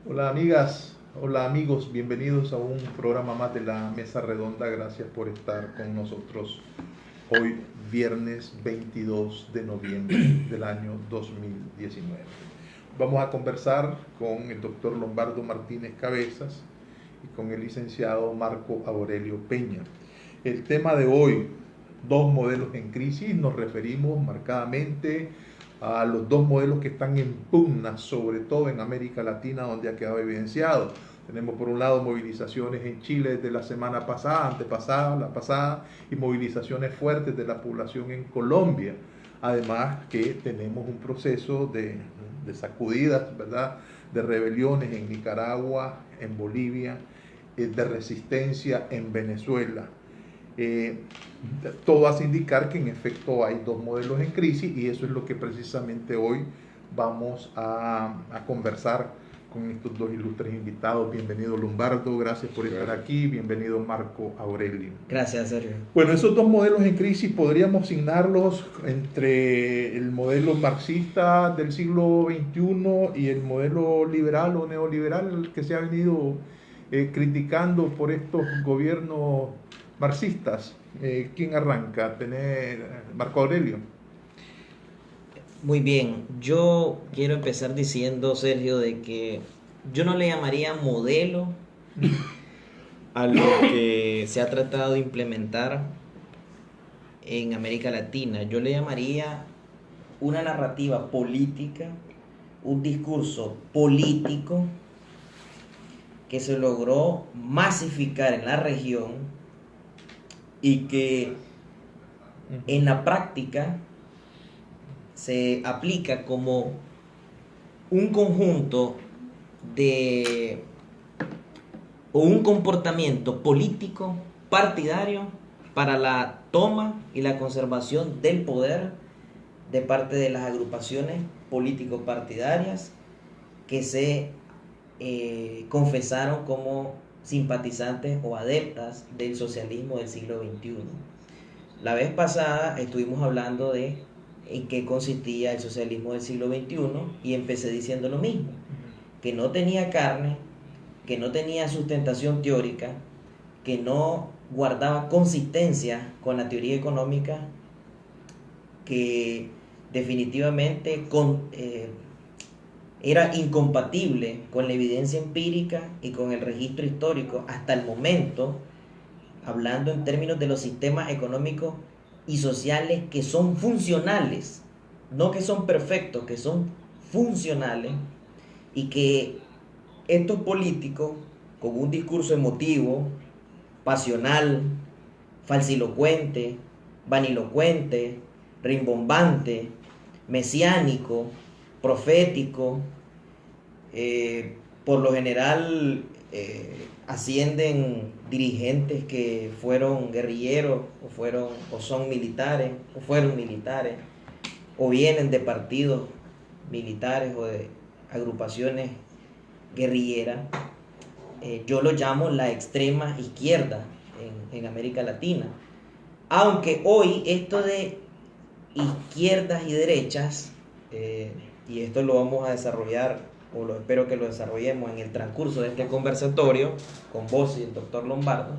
Hola amigas, hola amigos, bienvenidos a un programa más de la Mesa Redonda. Gracias por estar con nosotros hoy, viernes 22 de noviembre del año 2019. Vamos a conversar con el doctor Lombardo Martínez Cabezas y con el licenciado Marco Aurelio Peña. El tema de hoy, dos modelos en crisis, nos referimos marcadamente a los dos modelos que están en pugna, sobre todo en América Latina, donde ha quedado evidenciado. Tenemos por un lado movilizaciones en Chile desde la semana pasada, antepasada, la pasada, y movilizaciones fuertes de la población en Colombia. Además que tenemos un proceso de sacudidas, ¿verdad?, de rebeliones en Nicaragua, en Bolivia, de resistencia en Venezuela. Eh, Todo hace indicar que en efecto hay dos modelos en crisis y eso es lo que precisamente hoy vamos a conversar con estos dos ilustres invitados. Bienvenido Lombardo, gracias por estar aquí. Bienvenido Marco Aurelio. Gracias, Sergio. Bueno, esos dos modelos en crisis podríamos asignarlos entre el modelo marxista del siglo XXI y el modelo liberal o neoliberal que se ha venido criticando por estos gobiernos marxistas. ¿Quién arranca? Tener Marco Aurelio. Muy bien, yo quiero empezar diciendo, Sergio, de que yo no le llamaría modelo a lo que se ha tratado de implementar en América Latina. Yo le llamaría una narrativa política, un discurso político que se logró masificar en la región y que en la práctica se aplica como un conjunto de o un comportamiento político partidario para la toma y la conservación del poder de parte de las agrupaciones político-partidarias que se confesaron como simpatizantes o adeptas del socialismo del siglo XXI. La vez pasada estuvimos hablando de en qué consistía el socialismo del siglo XXI y empecé diciendo lo mismo, que no tenía carne, que no tenía sustentación teórica, que no guardaba consistencia con la teoría económica, que definitivamente era incompatible con la evidencia empírica y con el registro histórico hasta el momento, hablando en términos de los sistemas económicos y sociales que son funcionales, no que son perfectos, que son funcionales, y que estos políticos, con un discurso emotivo, pasional, falsilocuente, vanilocuente, rimbombante, mesiánico, profético, por lo general ascienden dirigentes que fueron guerrilleros o son militares o fueron militares o vienen de partidos militares o de agrupaciones guerrilleras. Yo lo llamo la extrema izquierda en América Latina, aunque hoy esto de izquierdas y derechas, y esto lo vamos a desarrollar, o lo espero que lo desarrollemos en el transcurso de este conversatorio con vos y el doctor Lombardo,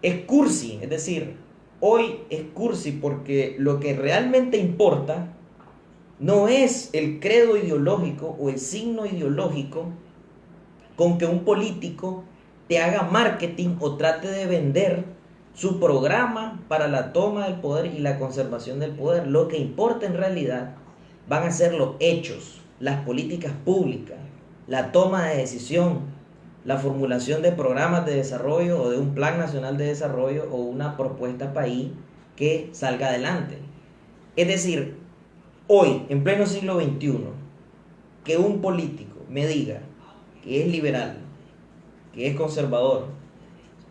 es cursi. Es decir, hoy es cursi porque lo que realmente importa no es el credo ideológico o el signo ideológico con que un político te haga marketing o trate de vender su programa para la toma del poder y la conservación del poder. Lo que importa en realidad van a ser los hechos, las políticas públicas, la toma de decisión, la formulación de programas de desarrollo o de un plan nacional de desarrollo o una propuesta país que salga adelante. Es decir, hoy, en pleno siglo XXI, que un político me diga que es liberal, que es conservador,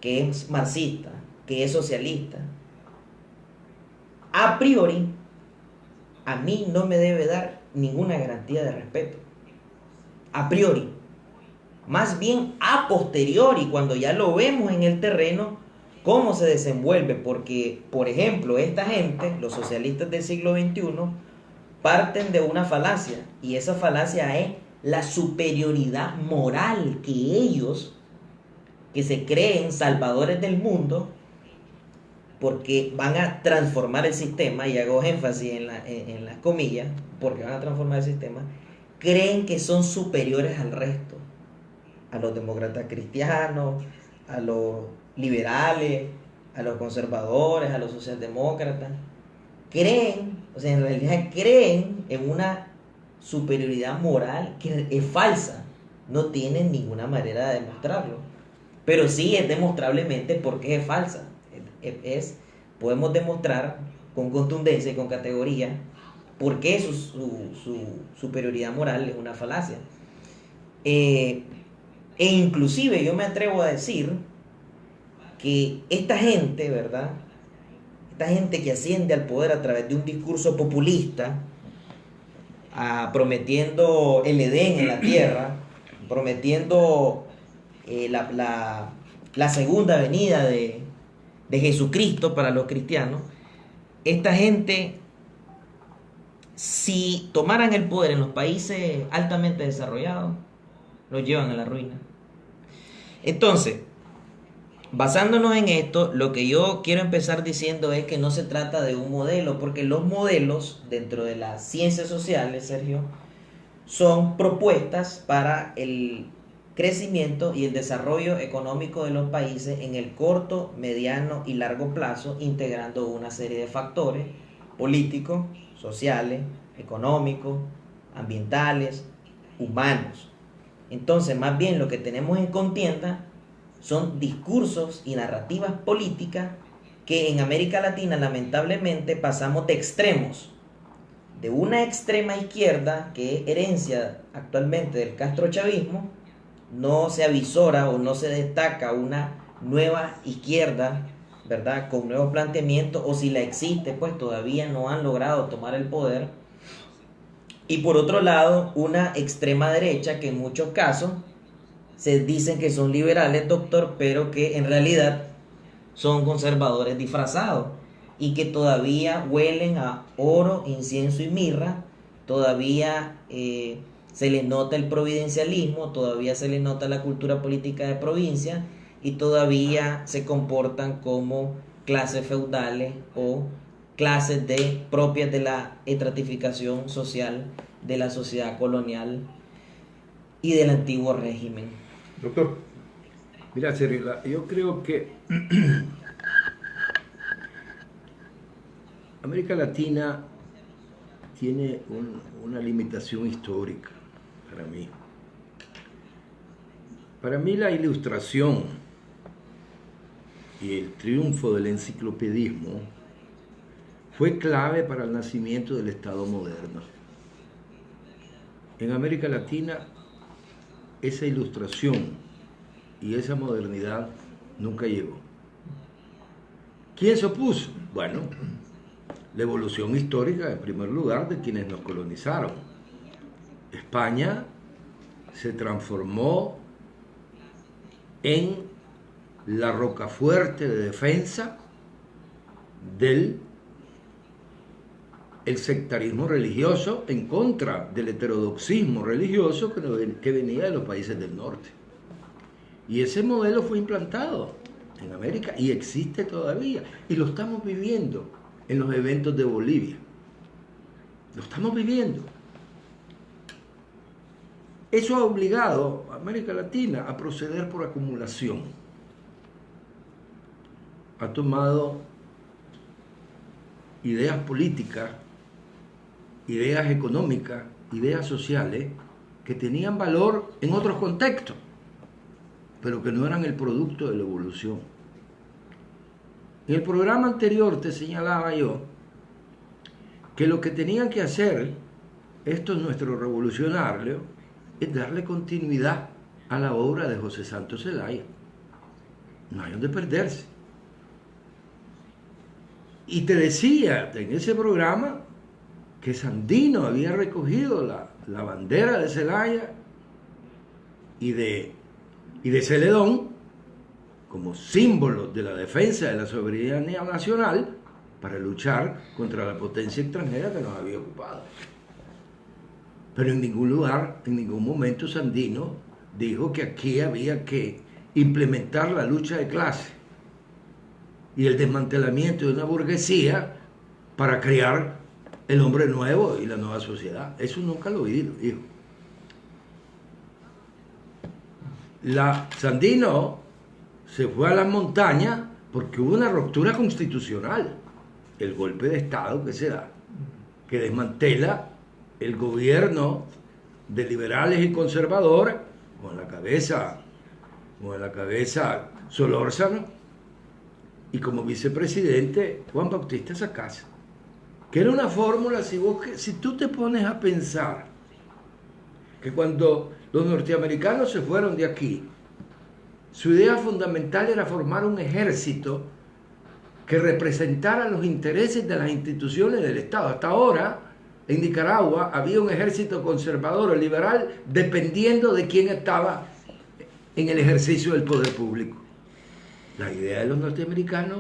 que es marxista, que es socialista, a priori, a mí no me debe dar ninguna garantía de respeto. A priori. Más bien a posteriori, cuando ya lo vemos en el terreno, cómo se desenvuelve. Porque, por ejemplo, esta gente, los socialistas del siglo XXI, parten de una falacia. Y esa falacia es la superioridad moral que ellos, que se creen salvadores del mundo, porque van a transformar el sistema, y hago énfasis en las comillas, porque van a transformar el sistema, creen que son superiores al resto, a los demócratas cristianos, a los liberales, a los conservadores, a los socialdemócratas. Creen, o sea, en realidad creen en una superioridad moral que es falsa, no tienen ninguna manera de demostrarlo, pero sí es demostrablemente porque es falsa. Podemos demostrar con contundencia y con categoría por qué su superioridad moral es una falacia. E inclusive yo me atrevo a decir que esta gente, ¿verdad? Esta gente que asciende al poder a través de un discurso populista, prometiendo el Edén en la tierra, prometiendo la segunda venida de Jesucristo para los cristianos, esta gente, si tomaran el poder en los países altamente desarrollados, los llevan a la ruina. Entonces, basándonos en esto, lo que yo quiero empezar diciendo es que no se trata de un modelo, porque los modelos dentro de las ciencias sociales, Sergio, son propuestas para el crecimiento y el desarrollo económico de los países en el corto, mediano y largo plazo, integrando una serie de factores políticos, sociales, económicos, ambientales, humanos. Entonces, más bien lo que tenemos en contienda son discursos y narrativas políticas que en América Latina lamentablemente pasamos de extremos, de una extrema izquierda que es herencia actualmente del castrochavismo. No se avisora o no se destaca una nueva izquierda, ¿verdad?, con nuevos planteamientos, o si la existe, pues todavía no han logrado tomar el poder. Y por otro lado, una extrema derecha que en muchos casos se dicen que son liberales, doctor, pero que en realidad son conservadores disfrazados y que todavía huelen a oro, incienso y mirra, todavía se les nota el providencialismo, todavía se les nota la cultura política de provincia y todavía se comportan como clases feudales o clases propias de la estratificación social de la sociedad colonial y del antiguo régimen. Doctor. Mira, Sergio, yo creo que América Latina tiene una limitación histórica para mí. Para mí la Ilustración y el triunfo del enciclopedismo fue clave para el nacimiento del Estado moderno. En América Latina esa ilustración y esa modernidad nunca llegó. ¿Quién se opuso? Bueno, la evolución histórica, en primer lugar, de quienes nos colonizaron. España se transformó en la rocafuerte de defensa del sectarismo religioso en contra del heterodoxismo religioso que venía de los países del norte. Y ese modelo fue implantado en América y existe todavía. Y lo estamos viviendo en los eventos de Bolivia. Lo estamos viviendo. Eso ha obligado a América Latina a proceder por acumulación. Ha tomado ideas políticas, ideas económicas, ideas sociales que tenían valor en otros contextos, pero que no eran el producto de la evolución. En el programa anterior te señalaba yo que lo que tenían que hacer estos nuestros revolucionarios es darle continuidad a la obra de José Santos Zelaya. No hay donde perderse. Y te decía en ese programa que Sandino había recogido la bandera de Zelaya y de Celedón como símbolos de la defensa de la soberanía nacional para luchar contra la potencia extranjera que nos había ocupado. Pero en ningún lugar, en ningún momento Sandino dijo que aquí había que implementar la lucha de clase y el desmantelamiento de una burguesía para crear el hombre nuevo y la nueva sociedad. Eso nunca lo he oído, hijo. Sandino se fue a las montañas porque hubo una ruptura constitucional, el golpe de Estado que se da, que desmantela el gobierno de liberales y conservadores con la cabeza Solórzano y como vicepresidente Juan Bautista Sacasa, que era una fórmula, si tú te pones a pensar que cuando los norteamericanos se fueron de aquí, su idea fundamental era formar un ejército que representara los intereses de las instituciones del Estado. Hasta ahora, en Nicaragua, había un ejército conservador o liberal dependiendo de quién estaba en el ejercicio del poder público. La idea de los norteamericanos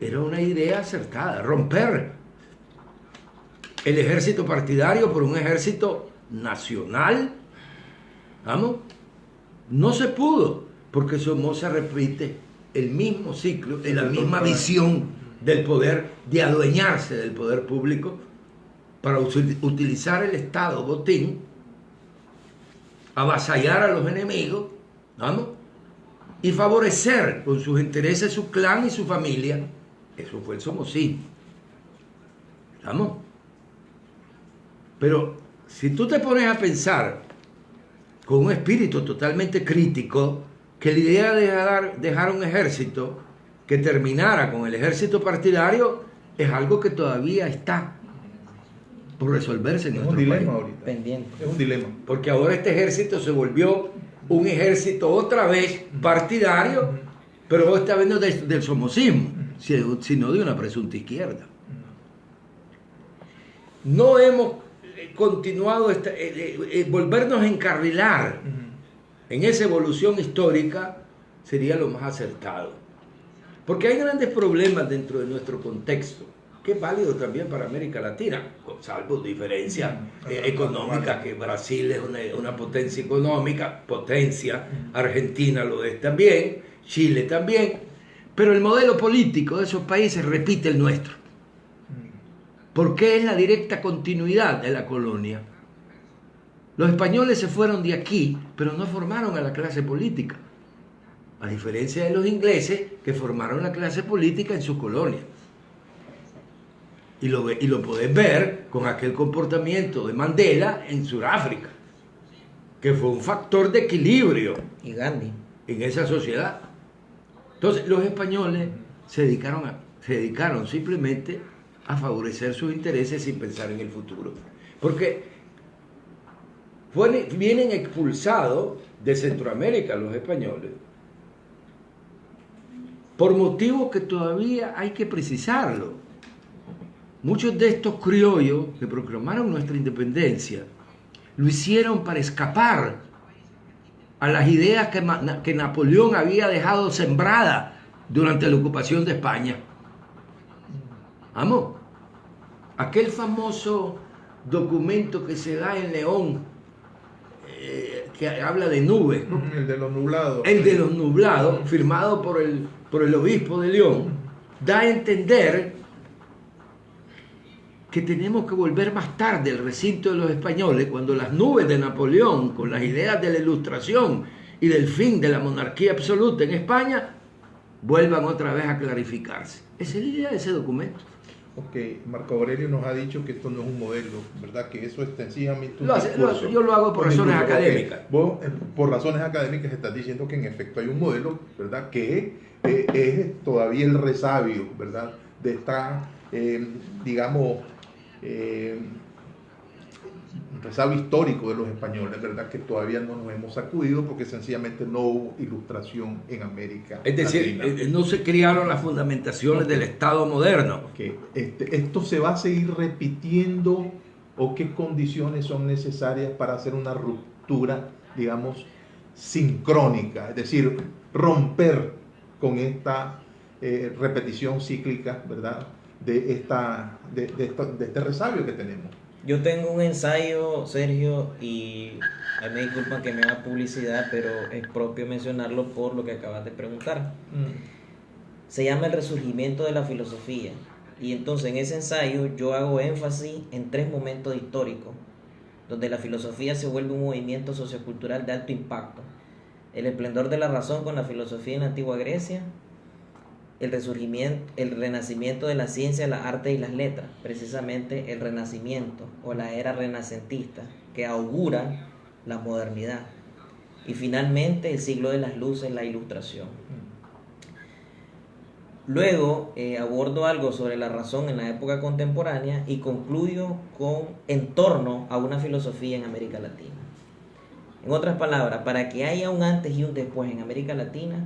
era una idea acertada, romper el ejército partidario por un ejército nacional. ¿Vamos? No se pudo, porque Somoza repite el mismo ciclo, en la misma visión del poder, de adueñarse del poder público para utilizar el Estado botín, avasallar a los enemigos, ¿vamos? Y favorecer con sus intereses su clan y su familia. Eso fue el somocismo. ¿Vamos? Pero si tú te pones a pensar con un espíritu totalmente crítico, que la idea de dejar un ejército que terminara con el ejército partidario es algo que todavía está por resolverse en nuestro país. Es un dilema ahorita. Pendiente. Es un dilema. Porque ahora este ejército se volvió un ejército otra vez partidario, pero esta vez no del somocismo, sino de una presunta izquierda. No hemos continuado volvernos a encarrilar en esa evolución histórica sería lo más acertado. Porque hay grandes problemas dentro de nuestro contexto, que es válido también para América Latina, salvo diferencias económicas, que Brasil es una potencia económica, Argentina lo es también, Chile también, pero el modelo político de esos países repite el nuestro, porque es la directa continuidad de la colonia. Los españoles se fueron de aquí, pero no formaron a la clase política, a diferencia de los ingleses que formaron la clase política en su colonia. Y lo podés ver con aquel comportamiento de Mandela en Sudáfrica, que fue un factor de equilibrio Y Gandhi. en esa sociedad. Entonces, los españoles se dedicaron simplemente a favorecer sus intereses sin pensar en el futuro. Porque vienen expulsados de Centroamérica los españoles por motivos que todavía hay que precisarlo. Muchos de estos criollos que proclamaron nuestra independencia lo hicieron para escapar a las ideas que Napoleón había dejado sembradas durante la ocupación de España. Vamos, aquel famoso documento que se da en León, que habla de nubes, ¿no? El de los nublados. El de los nublados, firmado por el obispo de León, da a entender que tenemos que volver más tarde al recinto de los españoles, cuando las nubes de Napoleón, con las ideas de la Ilustración y del fin de la monarquía absoluta en España, vuelvan otra vez a clarificarse. Esa es la idea de ese documento. Ok, Marco Aurelio nos ha dicho que esto no es un modelo, ¿verdad? Que eso es sencillamente un Yo lo hago por razones académicas. Vos, por razones académicas, estás diciendo que en efecto hay un modelo, ¿verdad? Que es todavía el resabio, ¿verdad? De esta, digamos, resabio histórico de los españoles, ¿verdad? Que todavía no nos hemos sacudido porque sencillamente no hubo ilustración en América Es decir, Latina. no se crearon las fundamentaciones del Estado moderno. Okay. ¿Esto se va a seguir repitiendo o qué condiciones son necesarias para hacer una ruptura, digamos, sincrónica? Es decir, romper con esta repetición cíclica, ¿verdad? De este resabio que tenemos. Yo tengo un ensayo, Sergio, y ahí me disculpan que me haga publicidad, pero es propio mencionarlo por lo que acabas de preguntar. Se llama El resurgimiento de la filosofía. Y entonces en ese ensayo yo hago énfasis en 3 momentos históricos, donde la filosofía se vuelve un movimiento sociocultural de alto impacto. El esplendor de la razón con la filosofía en la antigua Grecia, el renacimiento de la ciencia, las artes y las letras, precisamente el renacimiento o la era renacentista que augura la modernidad, y finalmente el siglo de las luces, la ilustración. Luego abordo algo sobre la razón en la época contemporánea y concluyo en torno a una filosofía en América Latina. En otras palabras, para que haya un antes y un después en América Latina,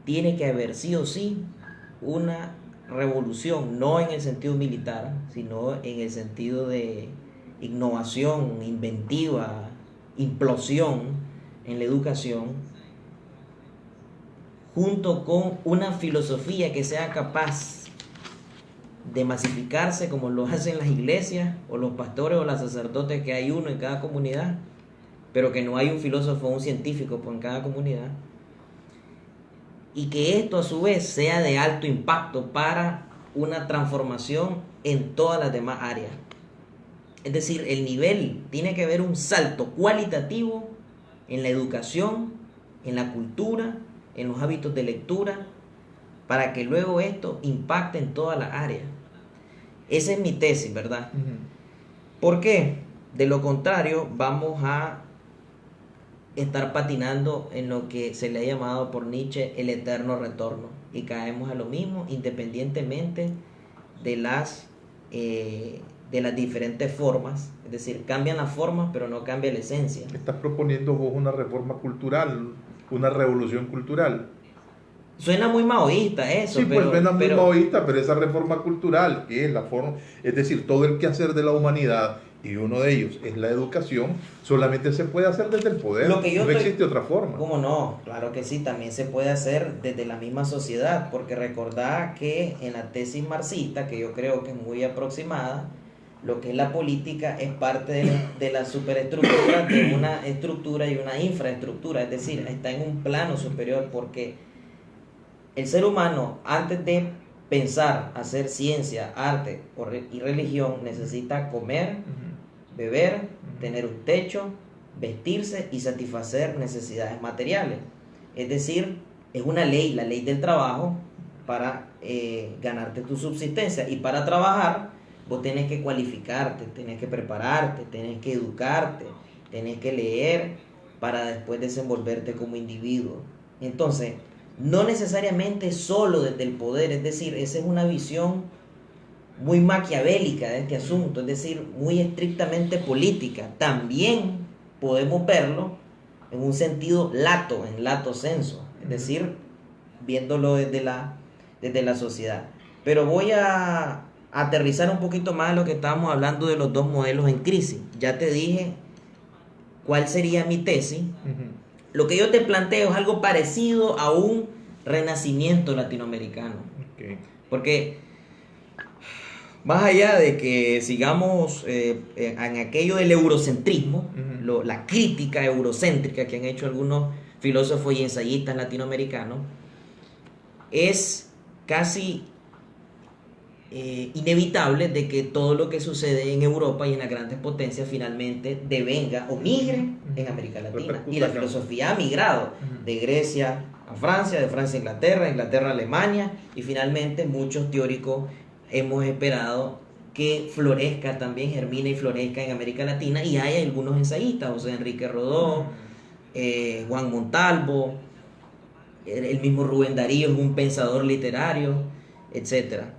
tiene que haber sí o sí una revolución, no en el sentido militar, sino en el sentido de innovación, inventiva, implosión en la educación, junto con una filosofía que sea capaz de masificarse como lo hacen las iglesias o los pastores o los sacerdotes, que hay uno en cada comunidad, pero que no hay un filósofo o un científico en cada comunidad, y que esto a su vez sea de alto impacto para una transformación en todas las demás áreas. Es decir, el nivel, tiene que haber un salto cualitativo en la educación, en la cultura, en los hábitos de lectura, para que luego esto impacte en todas las áreas. Esa es mi tesis, ¿verdad? ¿Por qué? De lo contrario, vamos a estar patinando en lo que se le ha llamado por Nietzsche el eterno retorno, y caemos a lo mismo independientemente de las diferentes formas. Es decir, cambian las formas pero no cambia la esencia. Estás proponiendo vos una reforma cultural, una revolución cultural. Suena muy maoísta eso. Sí, pues suena muy maoísta, pero esa reforma cultural, que es la forma, es decir, todo el quehacer de la humanidad, y uno de ellos es la educación, solamente se puede hacer desde el poder. No existe otra forma. ¿Cómo no? Claro que sí, también se puede hacer desde la misma sociedad, porque recordá que en la tesis marxista, que yo creo que es muy aproximada, lo que es la política es parte de la superestructura, de una estructura y una infraestructura, es decir, está en un plano superior, porque el ser humano, antes de pensar, hacer ciencia, arte y religión, necesita comer, beber, tener un techo, vestirse y satisfacer necesidades materiales. Es decir, es una ley, la ley del trabajo, para ganarte tu subsistencia. Y para trabajar, vos tenés que cualificarte, tenés que prepararte, tenés que educarte, tenés que leer para después desenvolverte como individuo. Entonces, no necesariamente solo desde el poder, es decir, esa es una visión muy maquiavélica de este asunto, es decir, muy estrictamente política. También podemos verlo en un sentido lato, en lato sensu, es decir, viéndolo desde la sociedad. Pero voy a aterrizar un poquito más lo que estábamos hablando de los 2 modelos en crisis. Ya te dije cuál sería mi tesis. Lo que yo te planteo es algo parecido a un renacimiento latinoamericano. Porque más allá de que sigamos en aquello del eurocentrismo, la crítica eurocéntrica que han hecho algunos filósofos y ensayistas latinoamericanos, es casi inevitable de que todo lo que sucede en Europa y en las grandes potencias finalmente devenga o migre en América Latina. Y la filosofía ha migrado de Grecia a Francia, de Francia a Inglaterra, Inglaterra a Alemania, y finalmente muchos teóricos hemos esperado que florezca también, germine y florezca en América Latina, y hay algunos ensayistas, José Enrique Rodó, Juan Montalvo, el mismo Rubén Darío es un pensador literario, etcétera,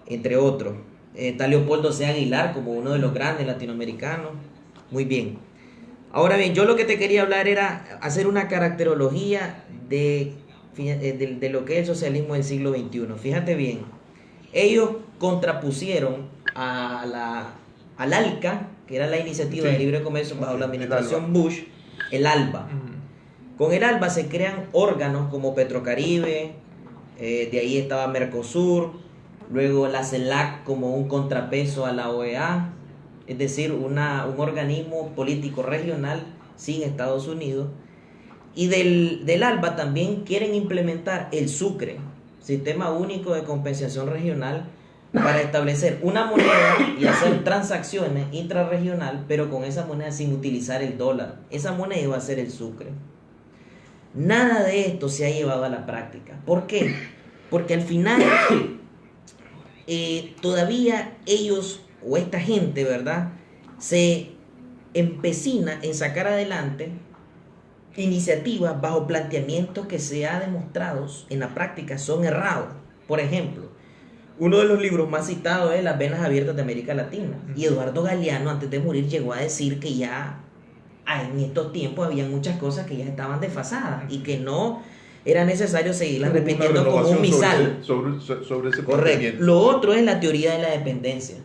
entre otros. Está Leopoldo C. Aguilar como uno de los grandes latinoamericanos. Muy bien. Ahora bien, yo lo que te quería hablar era hacer una caracterología de lo que es el socialismo del siglo XXI. Fíjate bien, ellos contrapusieron al ALCA, que era la iniciativa de libre comercio bajo la administración Bush, el ALBA. Con el ALBA se crean órganos como Petrocaribe, de ahí estaba Mercosur, luego la CELAC como un contrapeso a la OEA, es decir, un organismo político regional sin Estados Unidos. Y del ALBA también quieren implementar el SUCRE, Sistema Único de Compensación Regional, para establecer una moneda y hacer transacciones intrarregional, pero con esa moneda sin utilizar el dólar. Esa moneda va a ser el SUCRE. Nada de esto se ha llevado a la práctica. ¿Por qué? Porque al final todavía ellos o esta gente, ¿verdad?, se empecina en sacar adelante iniciativas bajo planteamientos que se ha demostrado en la práctica son errados. Por ejemplo, uno de los libros más citados es Las venas abiertas de América Latina. Y Eduardo Galeano, antes de morir, llegó a decir que ya en estos tiempos había muchas cosas que ya estaban desfasadas y que no era necesario seguirlas repitiendo como un misal. Sobre ese Correcto. Lo otro es la teoría de la dependencia.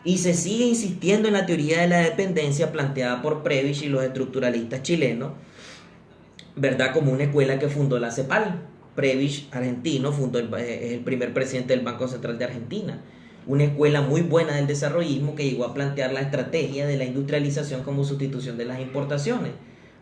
Y se sigue insistiendo en la teoría de la dependencia planteada por Prebisch y los estructuralistas chilenos, ¿verdad?, como una escuela que fundó la CEPAL. Prebisch, argentino, es el primer presidente del Banco Central de Argentina. Una escuela muy buena del desarrollismo que llegó a plantear la estrategia de la industrialización como sustitución de las importaciones.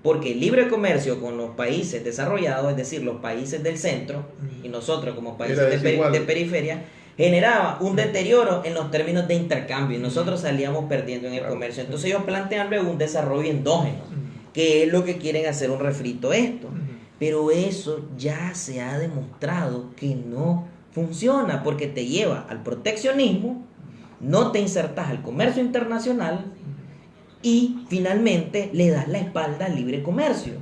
Porque el libre comercio con los países desarrollados, es decir, los países del centro, y nosotros como países de periferia, generaba un deterioro en los términos de intercambio y nosotros salíamos perdiendo en el comercio. Entonces ellos plantean luego un desarrollo endógeno, que es lo que quieren hacer un refrito esto. Pero eso ya se ha demostrado que no funciona porque te lleva al proteccionismo, no te insertas al comercio internacional y finalmente le das la espalda al libre comercio.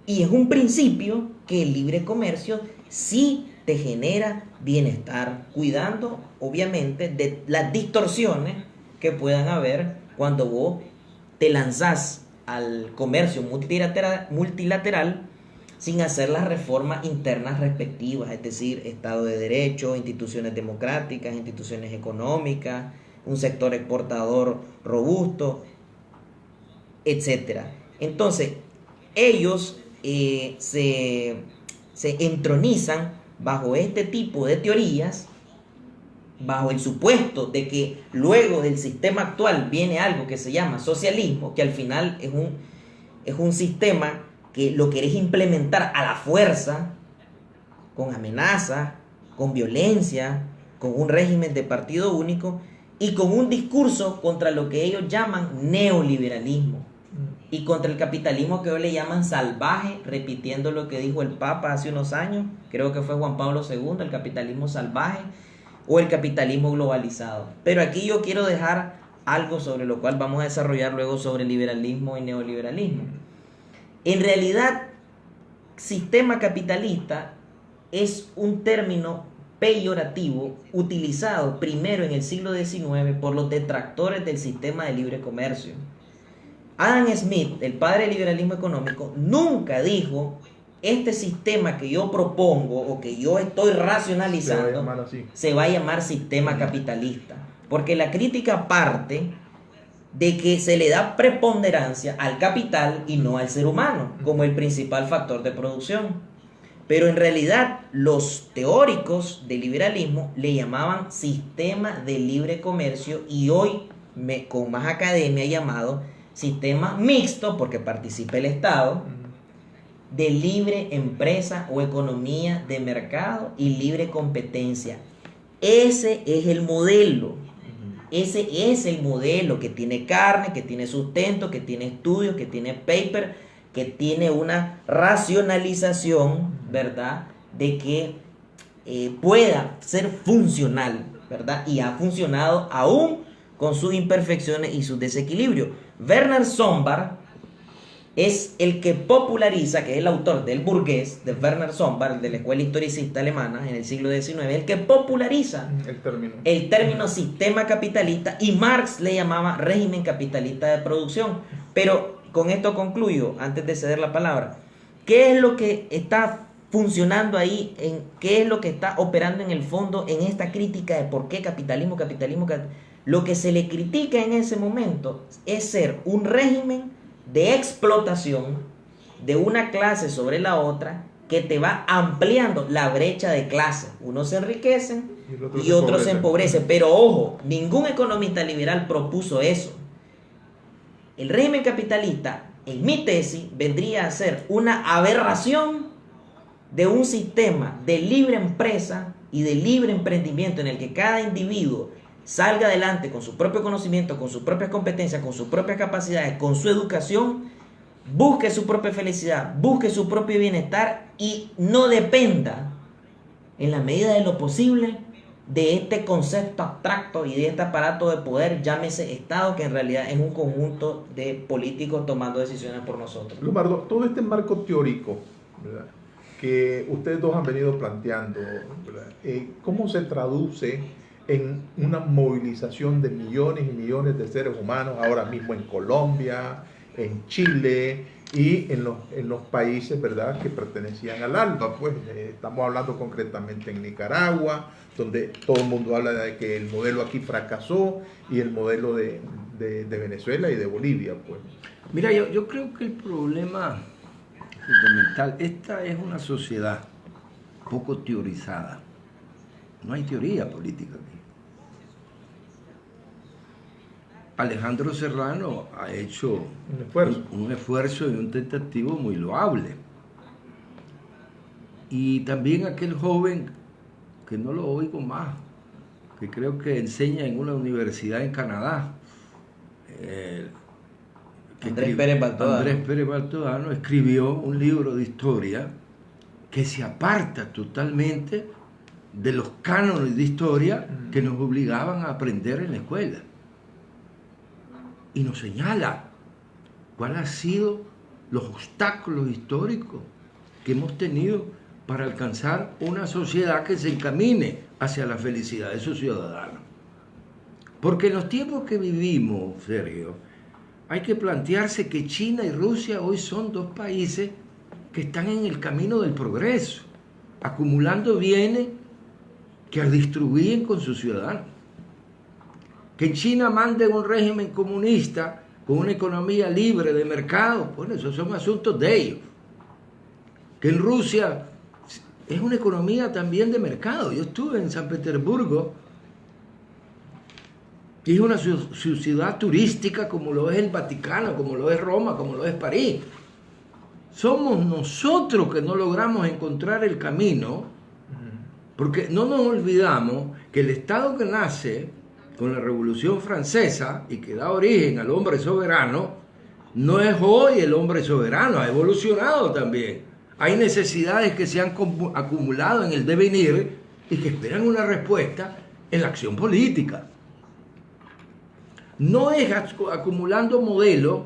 Y es un principio que el libre comercio sí te genera bienestar, cuidando obviamente de las distorsiones que puedan haber cuando vos te lanzás al comercio multilateral sin hacer las reformas internas respectivas, es decir, Estado de Derecho, instituciones democráticas, instituciones económicas, un sector exportador robusto, etc. Entonces, ellos se entronizan bajo este tipo de teorías, bajo el supuesto de que luego del sistema actual viene algo que se llama socialismo, que al final es un sistema que lo querés implementar a la fuerza, con amenazas, con violencia, con un régimen de partido único y con un discurso contra lo que ellos llaman neoliberalismo y contra el capitalismo que hoy le llaman salvaje, repitiendo lo que dijo el Papa hace unos años, creo que fue Juan Pablo II, el capitalismo salvaje o el capitalismo globalizado. Pero aquí yo quiero dejar algo sobre lo cual vamos a desarrollar luego sobre liberalismo y neoliberalismo. En realidad, sistema capitalista es un término peyorativo utilizado primero en el siglo XIX por los detractores del sistema de libre comercio. Adam Smith, el padre del liberalismo económico, nunca dijo: este sistema que yo propongo o que yo estoy racionalizando se va a llamar sistema capitalista, porque la crítica parte de que se le da preponderancia al capital y no al ser humano como el principal factor de producción. Pero en realidad los teóricos del liberalismo le llamaban sistema de libre comercio y hoy con más academia llamado sistema mixto, porque participa el Estado, de libre empresa o economía de mercado y libre competencia. Ese es el modelo. Ese es el modelo que tiene carne, que tiene sustento, que tiene estudios, que tiene paper, que tiene una racionalización, ¿verdad?, de que pueda ser funcional, ¿verdad? Y ha funcionado aún con sus imperfecciones y sus desequilibrios. Werner Sombart es el que populariza, que es el autor del Burgués, de Werner Sombart, de la escuela historicista alemana en el siglo XIX, el que populariza el término sistema capitalista, y Marx le llamaba régimen capitalista de producción. Pero con esto concluyo, antes de ceder la palabra. ¿Qué es lo que está funcionando ahí? ¿Qué es lo que está operando en el fondo en esta crítica de por qué capitalismo? Lo que se le critica en ese momento es ser un régimen de explotación de una clase sobre la otra que te va ampliando la brecha de clase. Unos se enriquecen y otros se empobrecen. Pero ojo, ningún economista liberal propuso eso. El régimen capitalista, en mi tesis, vendría a ser una aberración de un sistema de libre empresa y de libre emprendimiento en el que cada individuo salga adelante con su propio conocimiento, con sus propias competencias, con sus propias capacidades, con su educación, busque su propia felicidad, busque su propio bienestar y no dependa, en la medida de lo posible, de este concepto abstracto y de este aparato de poder, llámese Estado, que en realidad es un conjunto de políticos tomando decisiones por nosotros. Leobardo, todo este marco teórico, ¿verdad?, que ustedes dos han venido planteando, ¿cómo se traduce en una movilización de millones y millones de seres humanos ahora mismo en Colombia, en Chile y en los países, ¿verdad?, que pertenecían al ALBA? Pues estamos hablando concretamente en Nicaragua, donde todo el mundo habla de que el modelo aquí fracasó, y el modelo de Venezuela y de Bolivia, pues. Mira, yo creo que el problema fundamental, esta es una sociedad poco teorizada. No hay teoría política aquí. Alejandro Serrano ha hecho un esfuerzo y un tentativo muy loable. Y también aquel joven, que no lo oigo más, que creo que enseña en una universidad en Canadá, Andrés Pérez Baltodano escribió un libro de historia que se aparta totalmente de los cánones de historia que nos obligaban a aprender en la escuela. Y nos señala cuáles han sido los obstáculos históricos que hemos tenido para alcanzar una sociedad que se encamine hacia la felicidad de sus ciudadanos. Porque en los tiempos que vivimos, Sergio, hay que plantearse que China y Rusia hoy son dos países que están en el camino del progreso, acumulando bienes que distribuyen con sus ciudadanos. Que en China manden un régimen comunista con una economía libre de mercado, bueno, esos son asuntos de ellos. Que en Rusia es una economía también de mercado. Yo estuve en San Petersburgo, que es una ciudad turística como lo es el Vaticano, como lo es Roma, como lo es París. Somos nosotros que no logramos encontrar el camino, porque no nos olvidamos que el Estado que nace con la Revolución Francesa y que da origen al hombre soberano, no es hoy el hombre soberano, ha evolucionado también. Hay necesidades que se han acumulado en el devenir y que esperan una respuesta en la acción política. No es acumulando modelos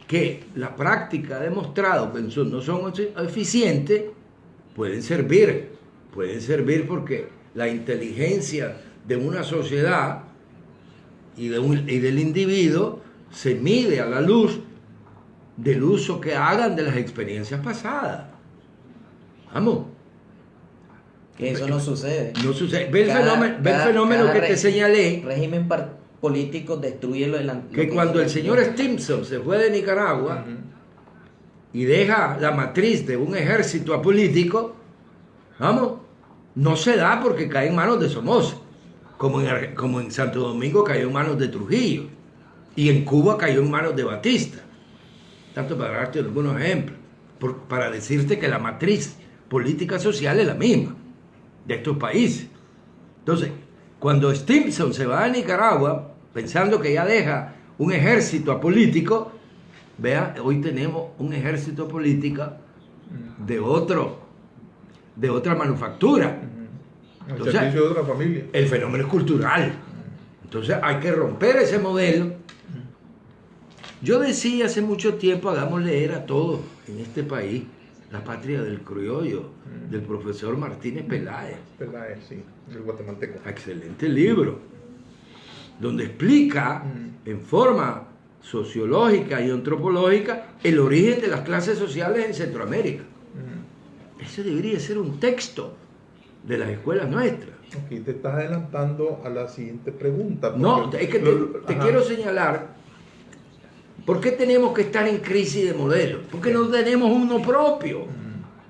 que la práctica ha demostrado que no son eficientes. Pueden servir porque la inteligencia de una sociedad y del individuo se mide a la luz del uso que hagan de las experiencias pasadas. Vamos. Que eso no sucede. No sucede. Ve el fenómeno que te señalé. Régimen político destruye que cuando el señor Stimson se fue de Nicaragua y deja la matriz de un ejército apolítico, vamos, no se da porque cae en manos de Somoza, como en Santo Domingo cayó en manos de Trujillo y en Cuba cayó en manos de Batista. Tanto para darte algunos ejemplos, para decirte que la matriz política social es la misma de estos países. Entonces, cuando Stimson se va a Nicaragua, pensando que ya deja un ejército apolítico, vea, hoy tenemos un ejército político de otra manufactura. Entonces, de otra familia. El fenómeno es cultural. Entonces hay que romper ese modelo. Yo decía hace mucho tiempo, hagamos leer a todos en este país La patria del criollo, del profesor Martínez Peláez. Peláez, sí, el guatemalteco. Excelente libro, donde explica en forma sociológica y antropológica el origen de las clases sociales en Centroamérica. Ese debería ser un texto de las escuelas nuestras. Aquí te estás adelantando a la siguiente pregunta. No, es que te quiero señalar ¿Por qué tenemos que estar en crisis de modelo? Porque no tenemos uno propio.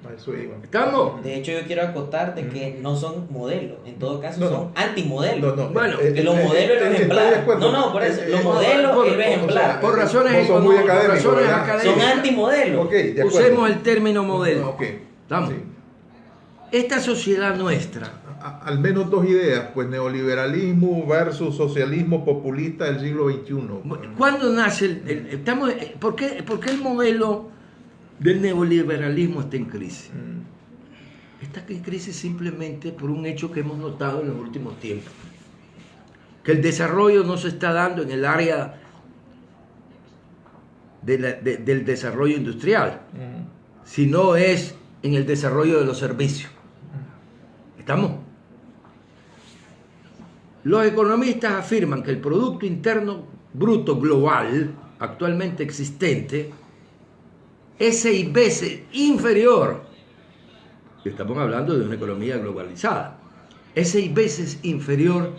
A eso iba. ¿Estamos? De hecho, yo quiero acotar de que no son modelos, en todo caso No, son antimodelos. Bueno, que los modelos estoy de ejemplares. acuerdo. No, por eso, los modelos el ejemplar. Por razones son muy económicas, por académicos, razones ¿verdad? académicas. Son antimodelos. Ok, de acuerdo. Usemos el término modelo. Ok. ¿Estamos? Sí. Esta sociedad nuestra, Al menos dos ideas, pues neoliberalismo versus socialismo populista del siglo XXI. ¿cuándo nace ¿por qué el modelo del neoliberalismo está en crisis? Está en crisis simplemente por un hecho que hemos notado en los últimos tiempos. Que el desarrollo no se está dando en el área del desarrollo industrial, sino es en el desarrollo de los servicios. ¿Estamos? Los economistas afirman que el Producto Interno Bruto global actualmente existente es 6 veces inferior. Estamos hablando de una economía globalizada. Es 6 veces inferior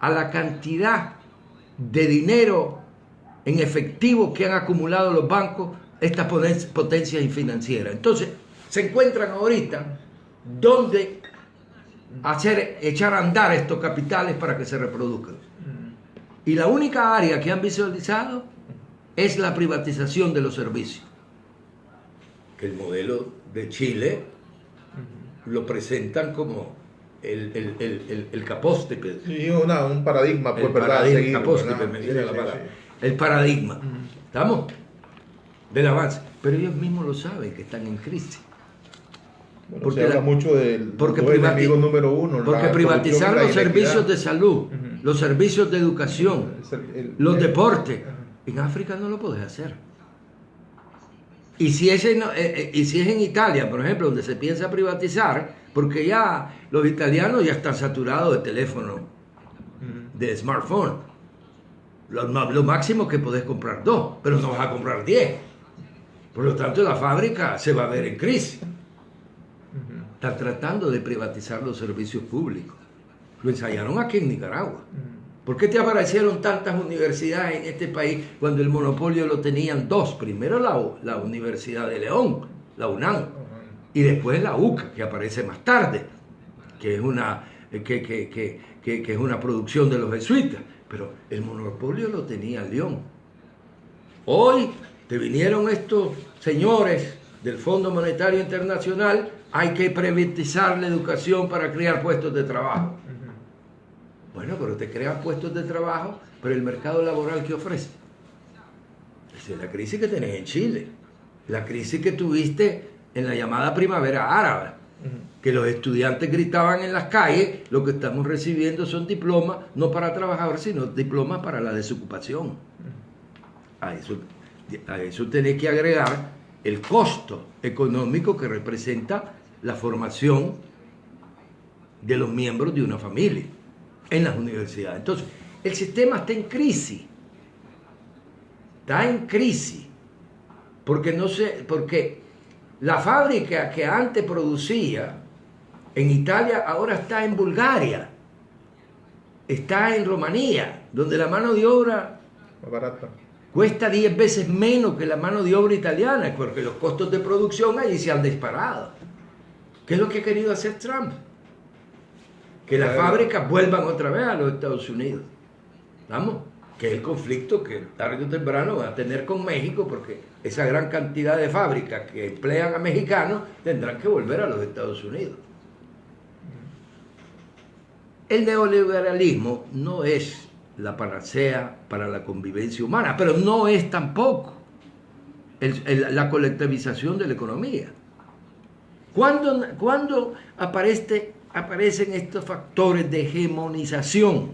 a la cantidad de dinero en efectivo que han acumulado los bancos, estas potencias financieras. Entonces, se encuentran ahorita donde echar a andar estos capitales para que se reproduzcan. Y la única área que han visualizado es la privatización de los servicios. Que el modelo de Chile lo presentan como el capóstepe. Sí, un paradigma, pues, El ¿verdad? paradigma, Seguir, capóstepe, ¿verdad? me viene la Sí, palabra. sí. El paradigma. ¿Estamos? Del avance. Pero ellos mismos lo saben que están en crisis. Bueno, Porque se habla la- mucho del porque enemigo número uno. Porque la privatizar corrupción y los la servicios inequidad. de salud, los servicios de educación, los deportes, en África no lo puedes hacer. Y si es en Italia, por ejemplo, donde se piensa privatizar, porque ya los italianos ya están saturados de teléfono, de smartphone. Lo máximo que podés comprar 2, pero no vas a comprar 10. Por lo tanto, la fábrica se va a ver en crisis. Están tratando de privatizar los servicios públicos. Lo ensayaron aquí en Nicaragua. ¿Por qué te aparecieron tantas universidades en este país cuando el monopolio lo tenían 2? Primero la Universidad de León, la UNAM, y después la UCA, que aparece más tarde, que es una producción de los jesuitas. Pero el monopolio lo tenía León. Hoy te vinieron estos señores del Fondo Monetario Internacional, hay que privatizar la educación para crear puestos de trabajo. Bueno, pero te crean puestos de trabajo, pero el mercado laboral que ofrece. Esa es la crisis que tenés en Chile, la crisis que tuviste en la llamada primavera árabe, que los estudiantes gritaban en las calles, lo que estamos recibiendo son diplomas, no para trabajadores, sino diplomas para la desocupación. A eso tenés que agregar el costo económico que representa la formación de los miembros de una familia en las universidades. Entonces, el sistema está en crisis. Está en crisis. Porque la fábrica que antes producía en Italia ahora está en Bulgaria. Está en Rumanía, donde la mano de obra Más barata. cuesta 10 veces menos que la mano de obra italiana, porque los costos de producción allí se han disparado. ¿Qué es lo que ha querido hacer Trump? Que las fábricas vuelvan otra vez a los Estados Unidos. ¿Vamos? Que es el conflicto que tarde o temprano va a tener con México, porque esa gran cantidad de fábricas que emplean a mexicanos tendrán que volver a los Estados Unidos. El neoliberalismo no es la panacea para la convivencia humana, pero no es tampoco la colectivización de la economía. ¿Cuándo aparecen estos factores de hegemonización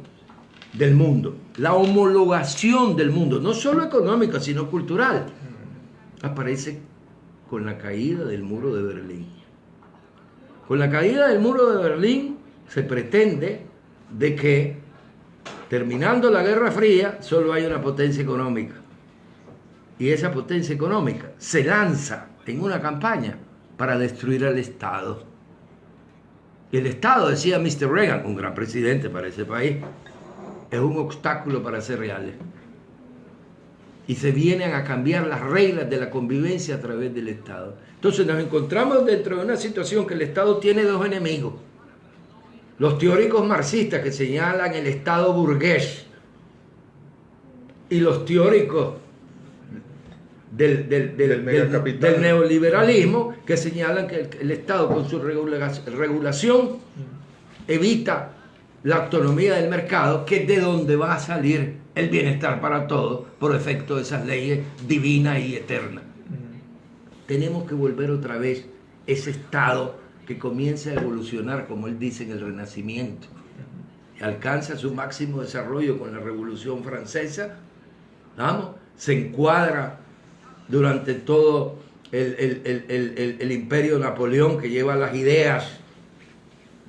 del mundo? La homologación del mundo, no solo económica, sino cultural. Aparece con la caída del muro de Berlín. Con la caída del muro de Berlín se pretende de que, terminando la Guerra Fría, solo hay una potencia económica. Y esa potencia económica se lanza en una campaña para destruir al Estado. Y el Estado, decía Mr. Reagan, un gran presidente para ese país, es un obstáculo para ser reales. y se vienen a cambiar las reglas de la convivencia a través del Estado. Entonces nos encontramos dentro de una situación que el Estado tiene dos enemigos. Los teóricos marxistas que señalan el Estado burgués y los teóricos del neoliberalismo que señalan que el Estado con su regulación evita la autonomía del mercado, que es de donde va a salir el bienestar para todos por efecto de esas leyes divinas y eternas. Tenemos que volver otra vez ese Estado que comienza a evolucionar, como él dice, en el Renacimiento. Alcanza su máximo desarrollo con la Revolución Francesa, ¿vamos? Se encuadra durante todo el imperio de Napoleón, que lleva las ideas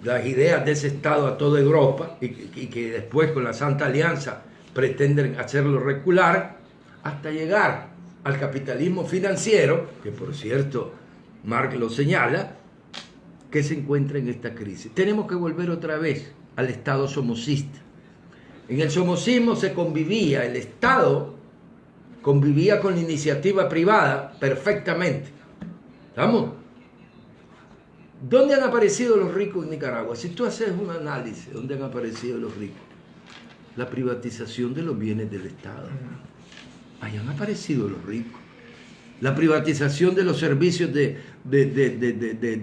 de ese Estado a toda Europa y que después con la Santa Alianza pretenden hacerlo recular hasta llegar al capitalismo financiero, que por cierto Marx lo señala, que se encuentra en esta crisis. Tenemos que volver otra vez al Estado somocista. En el somocismo se convivía, el Estado convivía con la iniciativa privada perfectamente. ¿Estamos? ¿Dónde han aparecido los ricos en Nicaragua? Si tú haces un análisis, ¿dónde han aparecido los ricos? La privatización de los bienes del Estado. Ahí han aparecido los ricos. La privatización de los servicios de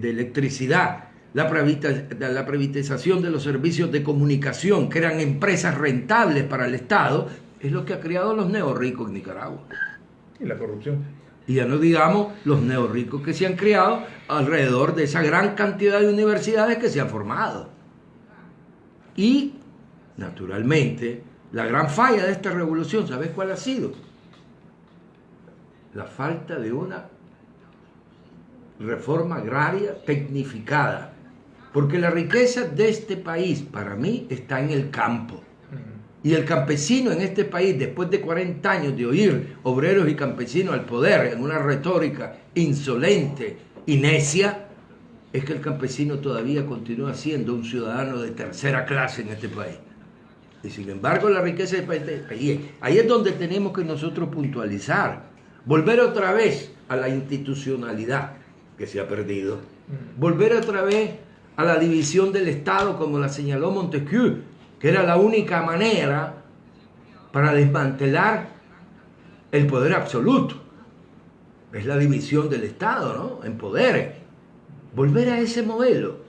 electricidad, la privatización de los servicios de comunicación, que eran empresas rentables para el Estado, es lo que ha creado los neorricos en Nicaragua. Y la corrupción. Y ya no digamos los neorricos que se han creado alrededor de esa gran cantidad de universidades que se han formado. Y, naturalmente, la gran falla de esta revolución, ¿sabes cuál ha sido? La falta de una reforma agraria tecnificada. Porque la riqueza de este país, para mí, está en el campo. Y el campesino en este país, después de 40 años de oír obreros y campesinos al poder en una retórica insolente y necia, es que el campesino todavía continúa siendo un ciudadano de tercera clase en este país. Y sin embargo, la riqueza del país, ahí es donde tenemos que nosotros puntualizar, volver otra vez a la institucionalidad que se ha perdido, volver otra vez a la división del Estado, como la señaló Montesquieu, que era la única manera para desmantelar el poder absoluto. Es la división del Estado, ¿no? En poderes. Volver a ese modelo.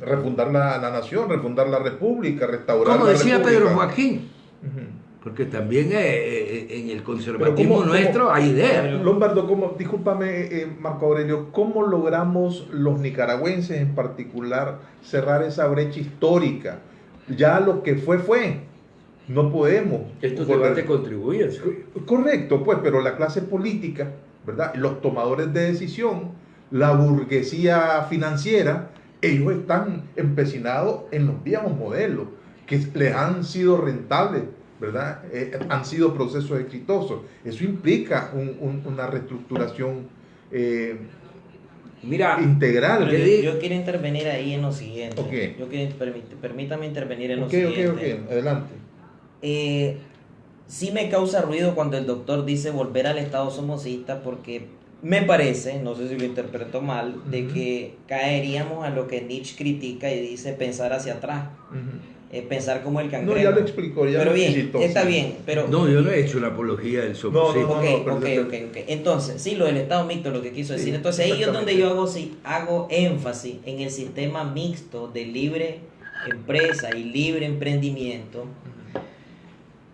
Refundar la nación, refundar la república, restaurar como la decía república. Pedro Joaquín. Porque también en el conservatismo nuestro hay ideas. Lombardo, discúlpame, Marco Aurelio, ¿cómo logramos los nicaragüenses en particular cerrar esa brecha histórica? Ya lo que fue. No podemos. Estos debates contribuyen. Correcto, pues, pero la clase política, ¿verdad? Los tomadores de decisión, la burguesía financiera, ellos están empecinados en los viejos modelos que les han sido rentables, ¿verdad? Han sido procesos exitosos. Eso implica una reestructuración integral. Yo quiero intervenir ahí en lo siguiente. Okay. Permítame intervenir en lo siguiente. Ok, adelante. Sí me causa ruido cuando el doctor dice volver al Estado somocista, porque me parece, no sé si lo interpreto mal, de que caeríamos a lo que Nietzsche critica y dice pensar hacia atrás. Pensar como el cangrejo. No, ya lo explicó. Pero bien, está bien. Pero no, yo no he hecho la apología del somocismo. Ok. Entonces, sí, lo del Estado mixto, lo que quiso decir. Entonces, ahí es donde yo hago énfasis en el sistema mixto de libre empresa y libre emprendimiento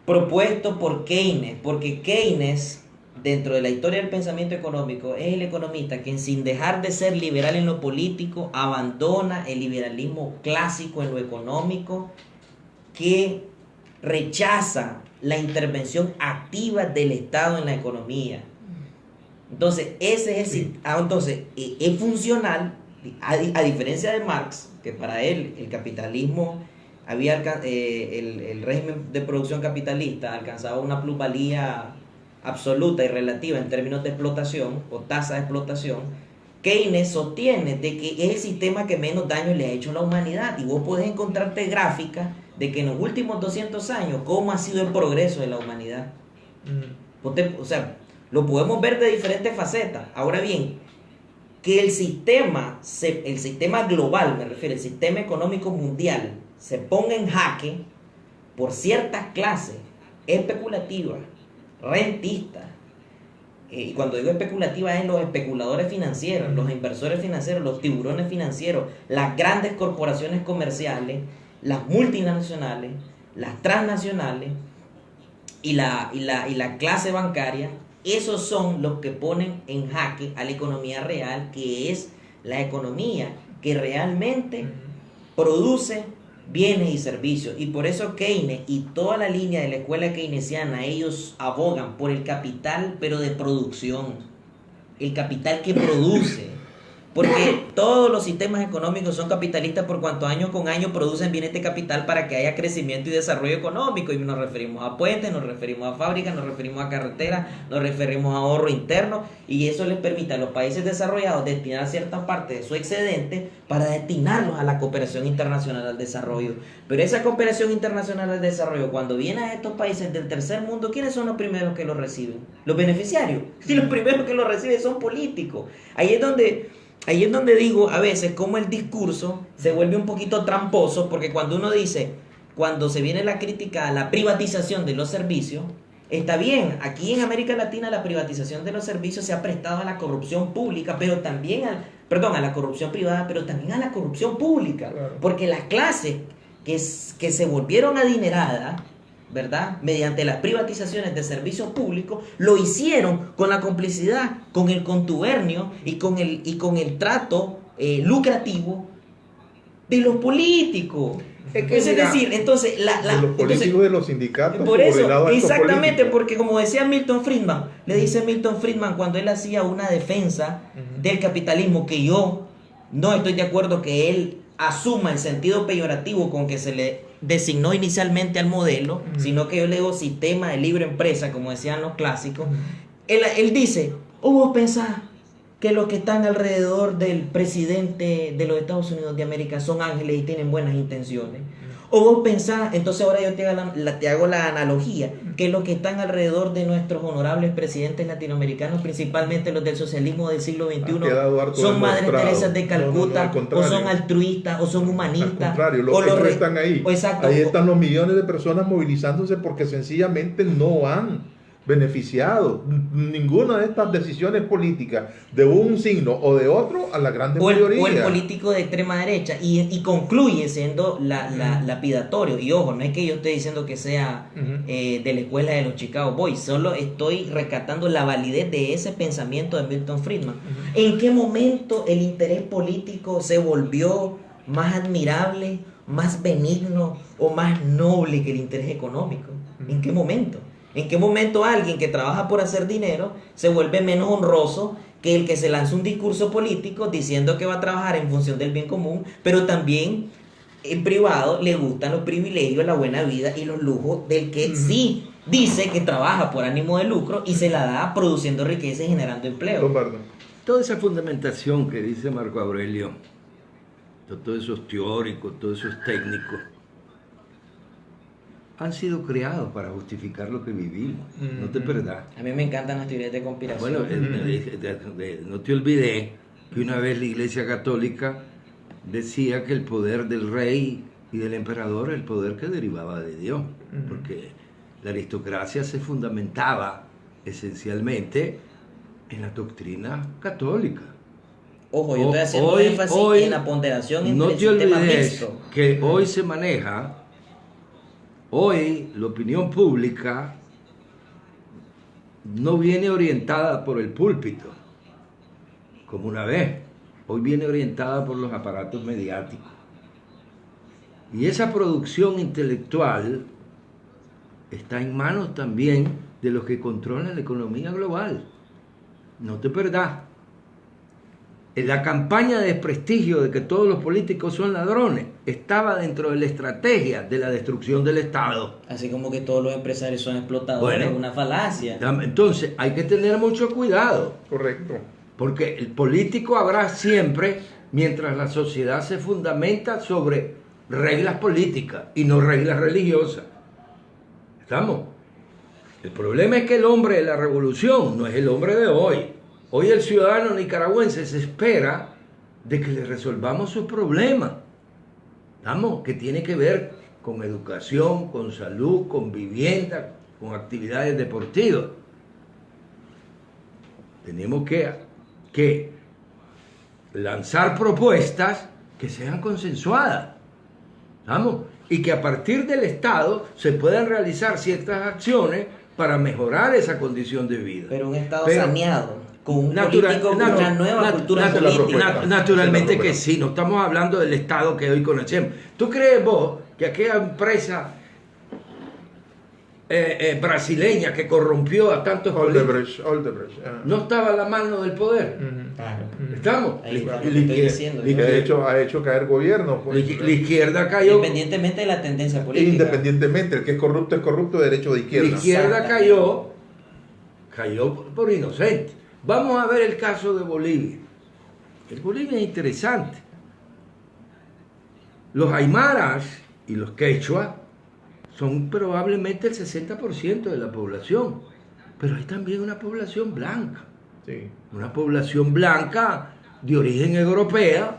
propuesto por Keynes, porque Keynes, dentro de la historia del pensamiento económico, es el economista que, sin dejar de ser liberal en lo político, abandona el liberalismo clásico en lo económico, que rechaza la intervención activa del Estado en la economía. Entonces, entonces es funcional, a diferencia de Marx, que para él el capitalismo el régimen de producción capitalista alcanzaba una plusvalía absoluta y relativa en términos de explotación o tasa de explotación. Keynes sostiene de que es el sistema que menos daño le ha hecho a la humanidad, y vos podés encontrarte gráficas de que en los últimos 200 años cómo ha sido el progreso de la humanidad. O sea, lo podemos ver de diferentes facetas. Ahora bien, que el sistema global, me refiero, el sistema económico mundial, se ponga en jaque por ciertas clases especulativas, rentistas, y cuando digo especulativas es los especuladores financieros, los inversores financieros, los tiburones financieros, las grandes corporaciones comerciales, las multinacionales, las transnacionales y la clase bancaria. Esos son los que ponen en jaque a la economía real, que es la economía que realmente produce bienes y servicios. Y por eso Keynes y toda la línea de la escuela keynesiana, ellos abogan por el capital, pero de producción, el capital que produce. Porque todos los sistemas económicos son capitalistas por cuanto año con año producen bienes de capital para que haya crecimiento y desarrollo económico. Y nos referimos a puentes, nos referimos a fábricas, nos referimos a carreteras, nos referimos a ahorro interno. Y eso les permite a los países desarrollados destinar cierta parte de su excedente para destinarlos a la cooperación internacional al desarrollo. Pero esa cooperación internacional al desarrollo, cuando viene a estos países del tercer mundo, ¿quiénes son los primeros que lo reciben? Los beneficiarios. Y los primeros que lo reciben son políticos. Ahí es donde digo a veces cómo el discurso se vuelve un poquito tramposo, porque cuando uno dice, cuando se viene la crítica a la privatización de los servicios, está bien, aquí en América Latina la privatización de los servicios se ha prestado a la corrupción pública, pero también a la corrupción privada, pero también a la corrupción pública, Claro. porque las clases que se volvieron adineradas, ¿verdad?, mediante las privatizaciones de servicios públicos, lo hicieron con la complicidad, con el contubernio y con el trato lucrativo de los políticos. Es decir, entonces de los políticos, de los sindicatos, por eso, subordinados a estos exactamente, políticos. porque como decía Milton Friedman, le dice Milton Friedman cuando él hacía una defensa del capitalismo, que yo no estoy de acuerdo que él asuma el sentido peyorativo con que se le designó inicialmente al modelo, sino que yo le digo sistema de libre empresa, como decían los clásicos. Él dice, vos pensás que los que están alrededor del presidente de los Estados Unidos de América son ángeles y tienen buenas intenciones. O vos pensás, entonces ahora yo te hago la analogía, que los que están alrededor de nuestros honorables presidentes latinoamericanos, principalmente los del socialismo del siglo XXI, son Madres Teresas de Calcuta, o son altruistas, o son humanistas. Al contrario, ellos están ahí. Exacto. Ahí están los millones de personas movilizándose porque sencillamente no han beneficiado ninguna de estas decisiones políticas de un signo o de otro a la gran mayoría. O el político de extrema derecha y concluye siendo lapidatorio. Y ojo, no es que yo esté diciendo que sea de la escuela de los Chicago Boys, solo estoy rescatando la validez de ese pensamiento de Milton Friedman. ¿En qué momento el interés político se volvió más admirable, más benigno o más noble que el interés económico? ¿En qué momento? ¿En qué momento alguien que trabaja por hacer dinero se vuelve menos honroso que el que se lanza un discurso político diciendo que va a trabajar en función del bien común, pero también en privado le gustan los privilegios, la buena vida y los lujos del que sí dice que trabaja por ánimo de lucro y se la da produciendo riqueza y generando empleo? Toda esa fundamentación que dice Marco Aurelio, todos esos teóricos, todos esos técnicos, han sido creados para justificar lo que vivimos. No te perdas. A mí me encantan las teorías de conspiración. Bueno, no te olvidé que una vez la Iglesia Católica decía que el poder del rey y del emperador era el poder que derivaba de Dios, porque la aristocracia se fundamentaba esencialmente en la doctrina católica. Ojo, yo estoy haciendo énfasis en la ponderación entre el sistema mixto. Que hoy se maneja. Hoy la opinión pública no viene orientada por el púlpito, como una vez. Hoy viene orientada por los aparatos mediáticos. Y esa producción intelectual está en manos también de los que controlan la economía global. No te perdás. La campaña de desprestigio de que todos los políticos son ladrones estaba dentro de la estrategia de la destrucción del Estado. Así como que todos los empresarios son explotadores, es una falacia. Entonces hay que tener mucho cuidado. Correcto. Porque el político habrá siempre mientras la sociedad se fundamenta sobre reglas políticas y no reglas religiosas. ¿Estamos? El problema es que el hombre de la revolución no es el hombre de hoy. Hoy el ciudadano nicaragüense se espera de que le resolvamos sus problemas. ¿Vamos? Que tiene que ver con educación, con salud, con vivienda, con actividades deportivas. Tenemos que lanzar propuestas que sean consensuadas, ¿vamos? Y que a partir del Estado se puedan realizar ciertas acciones para mejorar esa condición de vida. Pero un Estado saneado, con un político, una nueva cultura política. Naturalmente que sí, no estamos hablando del Estado que hoy conocemos. ¿Tú crees vos que aquella empresa brasileña que corrompió a tantos Odebrecht, no estaba a la mano del poder? Claro. ¿Estamos? Ahí va lo que estoy diciendo. Que de hecho ha hecho caer gobierno. Pues. La izquierda cayó. Independientemente de la tendencia política. Independientemente, el que es corrupto, derecho de izquierda. La izquierda cayó por inocente. Vamos a ver el caso de Bolivia. El Bolivia es interesante. Los aymaras y los quechuas son probablemente el 60% de la población, pero hay también una población blanca. Sí. Una población blanca de origen europea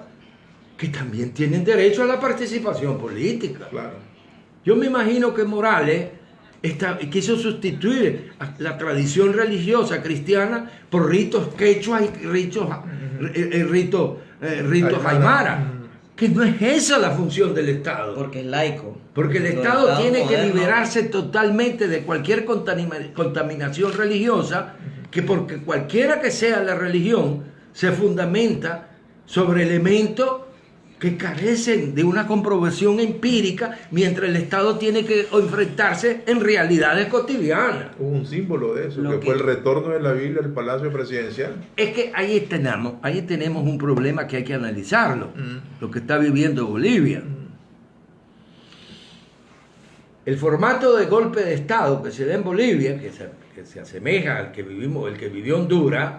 que también tienen derecho a la participación política. Claro. Yo me imagino que Morales quiso sustituir a la tradición religiosa cristiana por ritos quechuas y ritos aymara, que no es esa la función del Estado. Porque es laico. Porque el Estado tiene que liberarse totalmente de cualquier contaminación religiosa, que porque cualquiera que sea la religión se fundamenta sobre elementos que carecen de una comprobación empírica, mientras el Estado tiene que enfrentarse en realidades cotidianas. Hubo un símbolo de eso, que fue el retorno de la Biblia al Palacio Presidencial. Es que ahí tenemos un problema que hay que analizarlo, lo que está viviendo Bolivia. El formato de golpe de Estado que se da en Bolivia, que se asemeja al que vivió Honduras,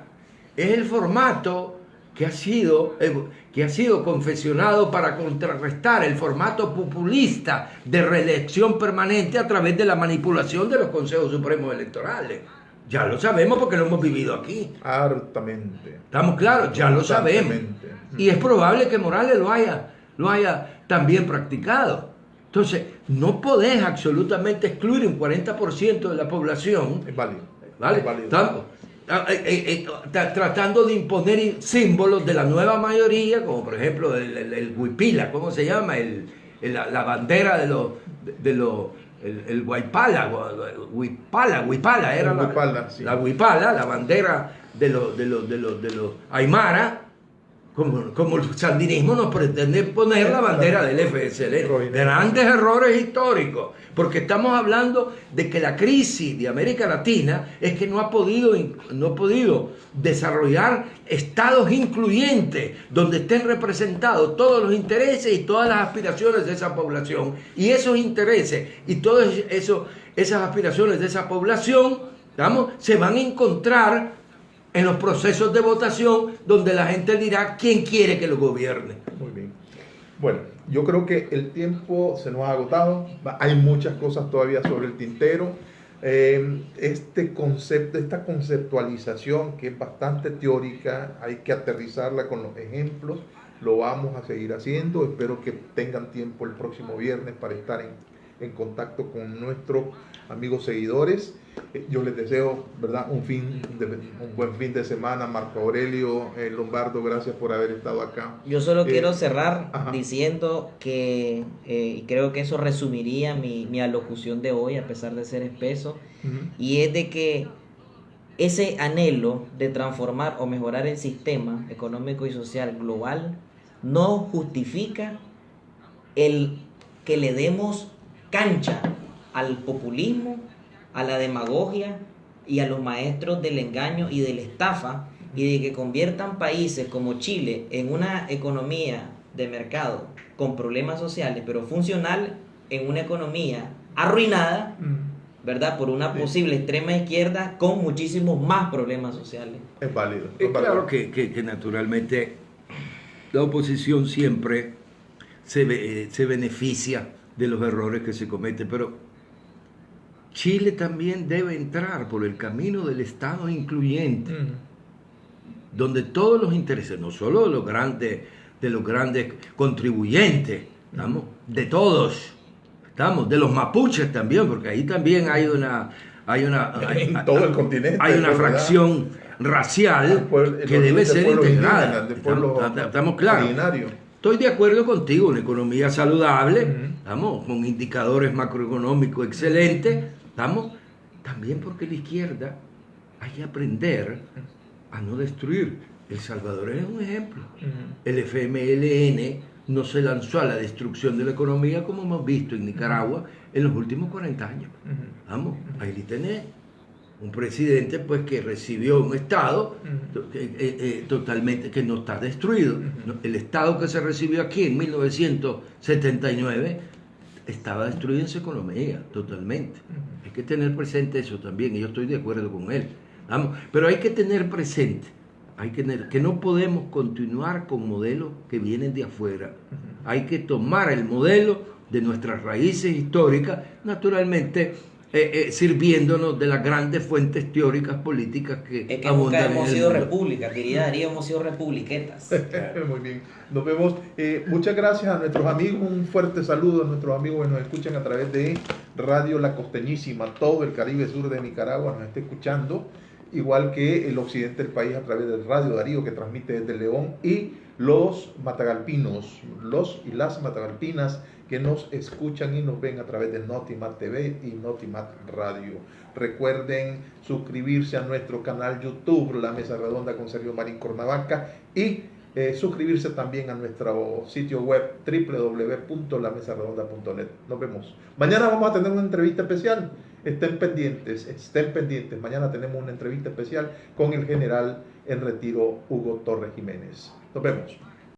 es el formato que ha sido confeccionado para contrarrestar el formato populista de reelección permanente a través de la manipulación de los consejos supremos electorales. Ya lo sabemos porque lo hemos vivido aquí. Hartamente. ¿Estamos claros? Ya lo sabemos. Y es probable que Morales lo haya también practicado. Entonces, no podés absolutamente excluir un 40% de la población. Es válido. ¿Vale? Es válido. Tratando de imponer símbolos de la nueva mayoría, como por ejemplo el huipila, ¿cómo se llama? La bandera de los el huaypala, huipala era la huipala, la bandera de los aymara, como el sandinismo nos pretende poner la bandera del FSL. Grandes errores históricos, porque estamos hablando de que la crisis de América Latina es que no ha podido desarrollar estados incluyentes donde estén representados todos los intereses y todas las aspiraciones de esa población. Y esos intereses y todas esas aspiraciones de esa población, se van a encontrar en los procesos de votación donde la gente dirá quién quiere que lo gobierne. Muy bien. Bueno, yo creo que el tiempo se nos ha agotado. Hay muchas cosas todavía sobre el tintero. Este concepto, esta conceptualización que es bastante teórica, hay que aterrizarla con los ejemplos. Lo vamos a seguir haciendo. Espero que tengan tiempo el próximo viernes para estar en contacto con nuestros amigos seguidores. Yo les deseo, ¿verdad?, un buen fin de semana. Marco Aurelio Lombardo, gracias por haber estado acá. Yo solo quiero cerrar diciendo que creo que eso resumiría mi alocución de hoy, a pesar de ser espeso, y es de que ese anhelo de transformar o mejorar el sistema económico y social global no justifica el que le demos cancha al populismo, a la demagogia y a los maestros del engaño y de la estafa, y de que conviertan países como Chile en una economía de mercado con problemas sociales, pero funcional, en una economía arruinada, ¿verdad?, por una posible extrema izquierda con muchísimos más problemas sociales. Es válido. Es claro que naturalmente la oposición siempre se beneficia de los errores que se cometen, pero Chile también debe entrar por el camino del Estado incluyente, donde todos los intereses, no solo de los grandes contribuyentes, ¿estamos? De todos, ¿estamos? De los mapuches también, porque ahí también hay en todo el continente hay una fracción racial que debe ser integrada. Estamos claros. Estoy de acuerdo contigo, una economía saludable, ¿estamos? Con indicadores macroeconómicos excelentes, ¿estamos? También porque la izquierda hay que aprender a no destruir. El Salvador es un ejemplo. El FMLN no se lanzó a la destrucción de la economía como hemos visto en Nicaragua en los últimos 40 años. Vamos, ahí tenés un presidente pues que recibió un Estado totalmente que no está destruido. El Estado que se recibió aquí en 1979 estaba destruido en su economía totalmente. Hay que tener presente eso también, y yo estoy de acuerdo con él. Vamos, pero hay que tener presente que no podemos continuar con modelos que vienen de afuera. Hay que tomar el modelo de nuestras raíces históricas, naturalmente sirviéndonos de las grandes fuentes teóricas políticas que nunca hemos sido república, querida Darío, hemos sido republiquetas. Muy bien, nos vemos. Muchas gracias a nuestros amigos, un fuerte saludo a nuestros amigos que nos escuchan a través de Radio La Costeñísima, todo el Caribe Sur de Nicaragua nos está escuchando, igual que el occidente del país a través del Radio Darío que transmite desde León, y los matagalpinos, los y las matagalpinas que nos escuchan y nos ven a través de Notimat TV y Notimat Radio. Recuerden suscribirse a nuestro canal YouTube, La Mesa Redonda con Sergio Marín Cornavaca, y suscribirse también a nuestro sitio web www.lamesarredonda.net. Nos vemos. Mañana vamos a tener una entrevista especial. Estén pendientes. Mañana tenemos una entrevista especial con el general en retiro Hugo Torres Jiménez. Nos vemos.